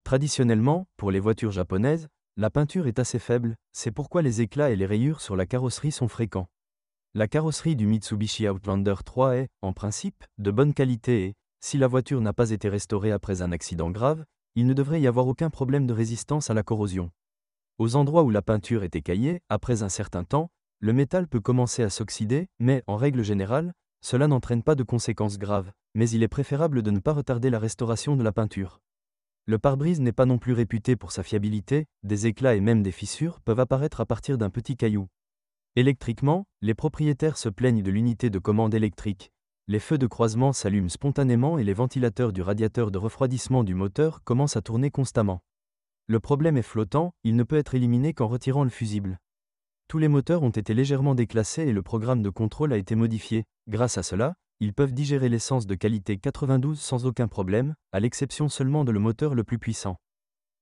Traditionnellement, pour les voitures japonaises, la peinture est assez faible, c'est pourquoi les éclats et les rayures sur la carrosserie sont fréquents. La carrosserie du Mitsubishi Outlander 3 est, en principe, de bonne qualité et, si la voiture n'a pas été restaurée après un accident grave, il ne devrait y avoir aucun problème de résistance à la corrosion. Aux endroits où la peinture est écaillée, après un certain temps, le métal peut commencer à s'oxyder, mais, en règle générale, cela n'entraîne pas de conséquences graves, mais il est préférable de ne pas retarder la restauration de la peinture. Le pare-brise n'est pas non plus réputé pour sa fiabilité, des éclats et même des fissures peuvent apparaître à partir d'un petit caillou. Électriquement, les propriétaires se plaignent de l'unité de commande électrique. Les feux de croisement s'allument spontanément et les ventilateurs du radiateur de refroidissement du moteur commencent à tourner constamment. Le problème est flottant, il ne peut être éliminé qu'en retirant le fusible. Tous les moteurs ont été légèrement déclassés et le programme de contrôle a été modifié. Grâce à cela, ils peuvent digérer l'essence de qualité 92 sans aucun problème, à l'exception seulement de le moteur le plus puissant.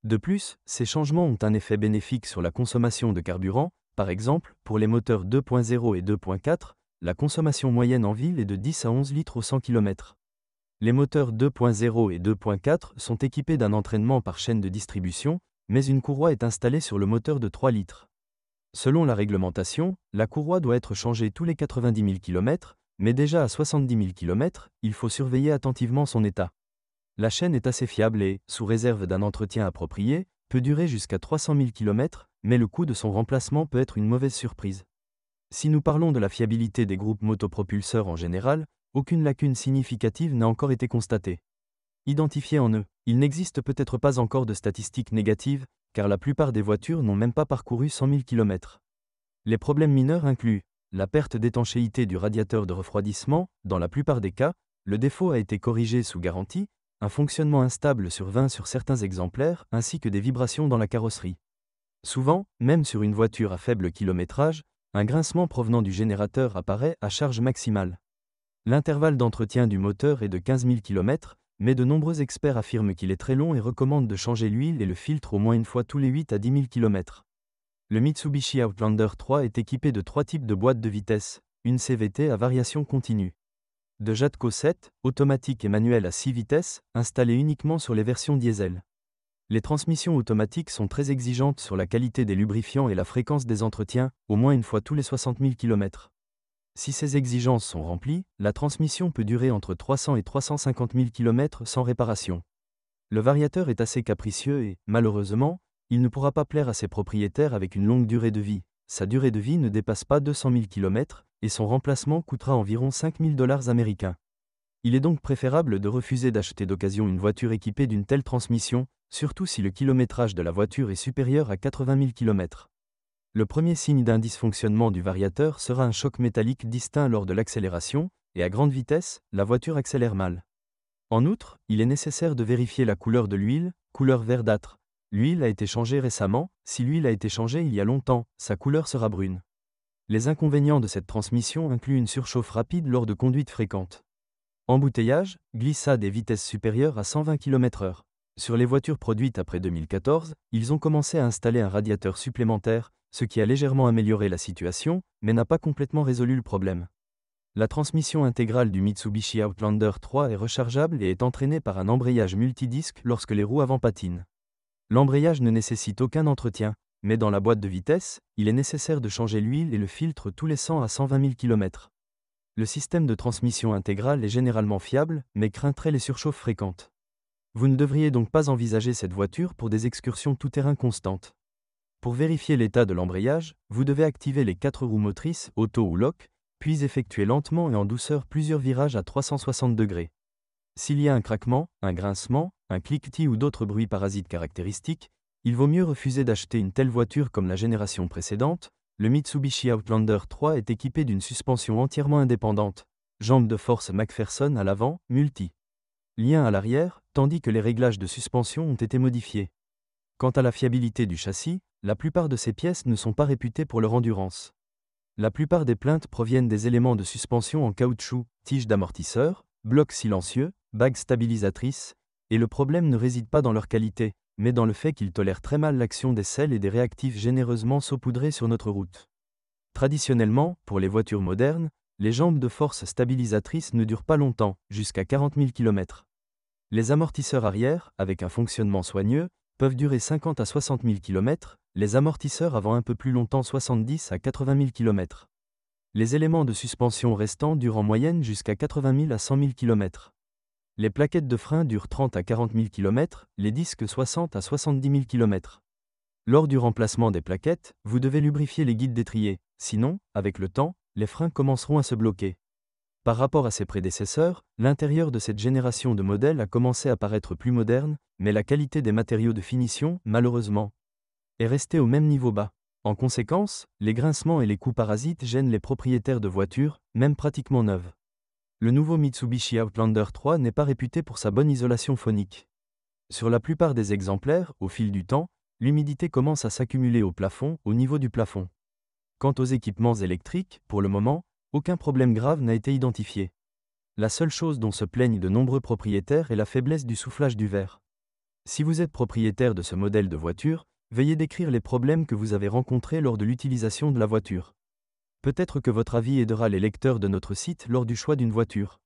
De plus, ces changements ont un effet bénéfique sur la consommation de carburant. Par exemple, pour les moteurs 2.0 et 2.4, la consommation moyenne en ville est de 10 à 11 litres au 100 km. Les moteurs 2.0 et 2.4 sont équipés d'un entraînement par chaîne de distribution, mais une courroie est installée sur le moteur de 3 litres. Selon la réglementation, la courroie doit être changée tous les 90 000 km, mais déjà à 70 000 km, il faut surveiller attentivement son état. La chaîne est assez fiable et, sous réserve d'un entretien approprié, peut durer jusqu'à 300 000 km, mais le coût de son remplacement peut être une mauvaise surprise. Si nous parlons de la fiabilité des groupes motopropulseurs en général, aucune lacune significative n'a encore été constatée. Identifiée en eux, il n'existe peut-être pas encore de statistiques négatives, car la plupart des voitures n'ont même pas parcouru 100 000 km. Les problèmes mineurs incluent la perte d'étanchéité du radiateur de refroidissement, dans la plupart des cas, le défaut a été corrigé sous garantie, un fonctionnement instable sur 20 sur certains exemplaires, ainsi que des vibrations dans la carrosserie. Souvent, même sur une voiture à faible kilométrage, un grincement provenant du générateur apparaît à charge maximale. L'intervalle d'entretien du moteur est de 15 000 km, mais de nombreux experts affirment qu'il est très long et recommandent de changer l'huile et le filtre au moins une fois tous les 8 à 10 000 km. Le Mitsubishi Outlander 3 est équipé de 3 types de boîtes de vitesse, une CVT à variation continue. De Jatco 7, automatique et manuelle à 6 vitesses, installée uniquement sur les versions diesel. Les transmissions automatiques sont très exigeantes sur la qualité des lubrifiants et la fréquence des entretiens, au moins une fois tous les 60 000 km. Si ces exigences sont remplies, la transmission peut durer entre 300 et 350 000 km sans réparation. Le variateur est assez capricieux et, malheureusement, il ne pourra pas plaire à ses propriétaires avec une longue durée de vie. Sa durée de vie ne dépasse pas 200 000 km, et son remplacement coûtera environ 5 000 $ américains. Il est donc préférable de refuser d'acheter d'occasion une voiture équipée d'une telle transmission, surtout si le kilométrage de la voiture est supérieur à 80 000 km. Le premier signe d'un dysfonctionnement du variateur sera un choc métallique distinct lors de l'accélération, et à grande vitesse, la voiture accélère mal. En outre, il est nécessaire de vérifier la couleur de l'huile, couleur verdâtre. L'huile a été changée récemment, si l'huile a été changée il y a longtemps, sa couleur sera brune. Les inconvénients de cette transmission incluent une surchauffe rapide lors de conduites fréquentes. Embouteillage, glissade et vitesse supérieure à 120 km/h. Sur les voitures produites après 2014, ils ont commencé à installer un radiateur supplémentaire, ce qui a légèrement amélioré la situation, mais n'a pas complètement résolu le problème. La transmission intégrale du Mitsubishi Outlander 3 est rechargeable et est entraînée par un embrayage multidisque lorsque les roues avant patinent. L'embrayage ne nécessite aucun entretien, mais dans la boîte de vitesse, il est nécessaire de changer l'huile et le filtre tous les 100 à 120 000 km. Le système de transmission intégrale est généralement fiable, mais craindrait les surchauffes fréquentes. Vous ne devriez donc pas envisager cette voiture pour des excursions tout-terrain constantes. Pour vérifier l'état de l'embrayage, vous devez activer les 4 roues motrices, auto ou lock, puis effectuer lentement et en douceur plusieurs virages à 360 degrés. S'il y a un craquement, un grincement, un cliquetis ou d'autres bruits parasites caractéristiques, il vaut mieux refuser d'acheter une telle voiture comme la génération précédente. Le Mitsubishi Outlander 3 est équipé d'une suspension entièrement indépendante, jambes de force McPherson à l'avant, multi. Lien à l'arrière, tandis que les réglages de suspension ont été modifiés. Quant à la fiabilité du châssis, la plupart de ces pièces ne sont pas réputées pour leur endurance. La plupart des plaintes proviennent des éléments de suspension en caoutchouc, tiges d'amortisseur, blocs silencieux, bagues stabilisatrices, et le problème ne réside pas dans leur qualité, mais dans le fait qu'ils tolèrent très mal l'action des sels et des réactifs généreusement saupoudrés sur notre route. Traditionnellement, pour les voitures modernes, les jambes de force stabilisatrices ne durent pas longtemps, jusqu'à 40 000 km. Les amortisseurs arrière, avec un fonctionnement soigneux, peuvent durer 50 à 60 000 km, les amortisseurs avant un peu plus longtemps 70 à 80 000 km. Les éléments de suspension restants durent en moyenne jusqu'à 80 000 à 100 000 km. Les plaquettes de frein durent 30 à 40 000 km, les disques 60 à 70 000 km. Lors du remplacement des plaquettes, vous devez lubrifier les guides d'étrier, sinon, avec le temps, les freins commenceront à se bloquer. Par rapport à ses prédécesseurs, l'intérieur de cette génération de modèles a commencé à paraître plus moderne, mais la qualité des matériaux de finition, malheureusement, est restée au même niveau bas. En conséquence, les grincements et les coups parasites gênent les propriétaires de voitures, même pratiquement neuves. Le nouveau Mitsubishi Outlander 3 n'est pas réputé pour sa bonne isolation phonique. Sur la plupart des exemplaires, au fil du temps, l'humidité commence à s'accumuler au plafond, au niveau du plafond. Quant aux équipements électriques, pour le moment, aucun problème grave n'a été identifié. La seule chose dont se plaignent de nombreux propriétaires est la faiblesse du soufflage du verre. Si vous êtes propriétaire de ce modèle de voiture, veuillez décrire les problèmes que vous avez rencontrés lors de l'utilisation de la voiture. Peut-être que votre avis aidera les lecteurs de notre site lors du choix d'une voiture.